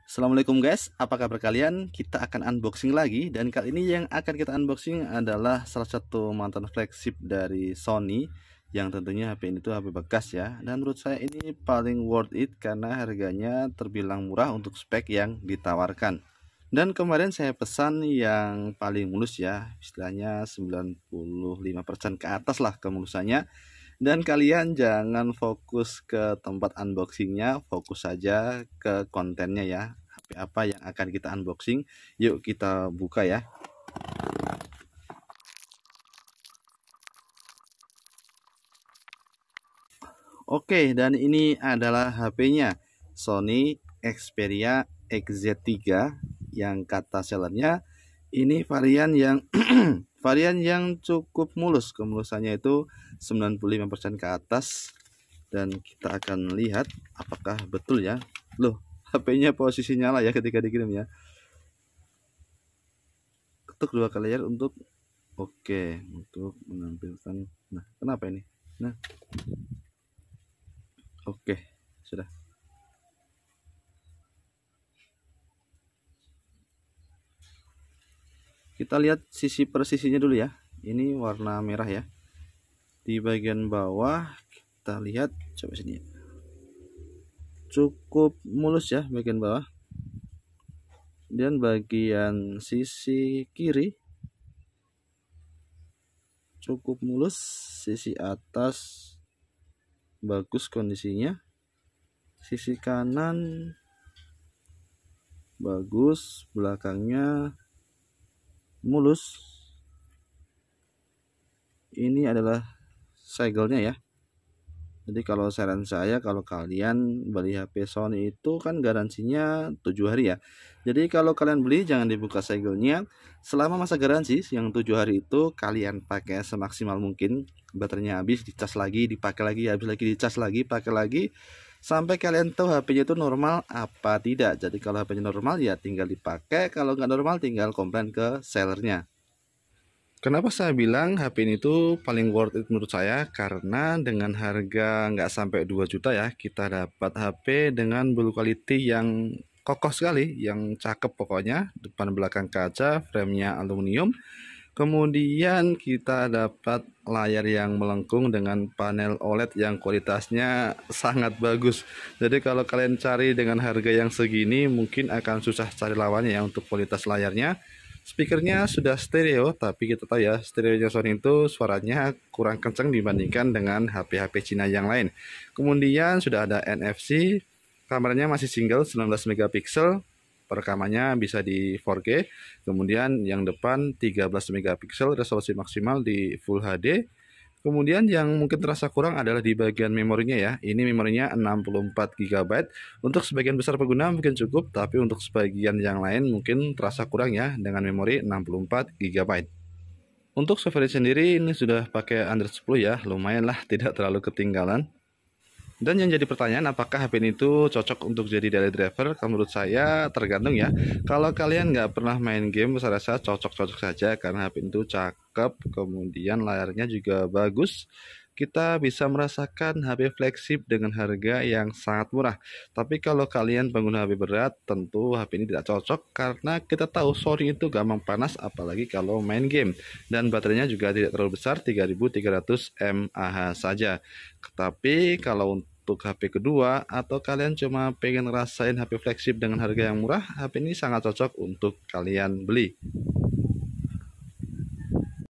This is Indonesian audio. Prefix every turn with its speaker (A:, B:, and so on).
A: Assalamualaikum guys, apa kabar kalian? Kita akan unboxing lagi, dan kali ini yang akan kita unboxing adalah salah satu mantan flagship dari Sony, yang tentunya HP ini tuh HP bekas ya. Dan menurut saya ini paling worth it karena harganya terbilang murah untuk spek yang ditawarkan. Dan kemarin saya pesan yang paling mulus ya, istilahnya 95% ke atas lah kemulusannya. Dan kalian jangan fokus ke tempat unboxingnya, fokus saja ke kontennya ya. HP apa yang akan kita unboxing? Yuk kita buka ya. Oke, dan ini adalah HP-nya, Sony Xperia XZ3, yang kata sellernya ini varian yang varian yang cukup mulus, kemulusannya itu 95% ke atas. Dan kita akan lihat apakah betul ya. Loh, HP-nya posisi nyala ya ketika dikirim ya. Ketuk dua kali layar untuk untuk menampilkan. Nah, kenapa ini? Nah, oke, sudah. Kita lihat sisi persisinya dulu ya. Ini warna merah ya. Di bagian bawah kita lihat, coba sini ya. Cukup mulus ya bagian bawah. Dan bagian sisi kiri cukup mulus, sisi atas bagus kondisinya, sisi kanan bagus, belakangnya mulus. Ini adalah segelnya ya. Jadi kalau saran saya, kalau kalian beli HP Sony itu kan garansinya 7 hari ya. Jadi kalau kalian beli jangan dibuka segelnya. Selama masa garansi yang 7 hari itu kalian pakai semaksimal mungkin. Baterainya habis, dicas lagi, dipakai lagi, habis lagi, dicas lagi, pakai lagi, sampai kalian tahu HP-nya itu normal apa tidak. Jadi kalau HP-nya normal ya tinggal dipakai, kalau nggak normal tinggal komplain ke sellernya. Kenapa saya bilang HP ini tuh paling worth it menurut saya? Karena dengan harga nggak sampai 2 juta ya, kita dapat HP dengan build quality yang kokoh sekali, yang cakep pokoknya. Depan belakang kaca, framenya aluminium. Kemudian kita dapat layar yang melengkung dengan panel OLED yang kualitasnya sangat bagus. Jadi kalau kalian cari dengan harga yang segini mungkin akan susah cari lawannya ya untuk kualitas layarnya. Speakernya sudah stereo, tapi kita tahu ya, stereonya Sony itu suaranya kurang kencang dibandingkan dengan HP-HP Cina yang lain. Kemudian sudah ada NFC, kameranya masih single 19 megapiksel, perekamannya bisa di 4K. Kemudian yang depan 13 megapiksel, resolusi maksimal di Full HD. Kemudian yang mungkin terasa kurang adalah di bagian memorinya ya. Ini memorinya 64 GB. Untuk sebagian besar pengguna mungkin cukup, tapi untuk sebagian yang lain mungkin terasa kurang ya dengan memori 64 GB. Untuk software sendiri ini sudah pakai Android 10 ya, lumayan lah, tidak terlalu ketinggalan. Dan yang jadi pertanyaan, apakah HP ini tuh cocok untuk jadi daily driver? Kalau menurut saya tergantung ya. Kalau kalian nggak pernah main game, saya rasa cocok-cocok saja karena HP itu cakep, kemudian layarnya juga bagus. Kita bisa merasakan HP flagship dengan harga yang sangat murah. Tapi kalau kalian pengguna HP berat, tentu HP ini tidak cocok karena kita tahu Sony itu gampang panas, apalagi kalau main game. Dan baterainya juga tidak terlalu besar, 3300 mAh saja. Tapi kalau untuk HP kedua atau kalian cuma pengen ngerasain HP flagship dengan harga yang murah, HP ini sangat cocok untuk kalian beli.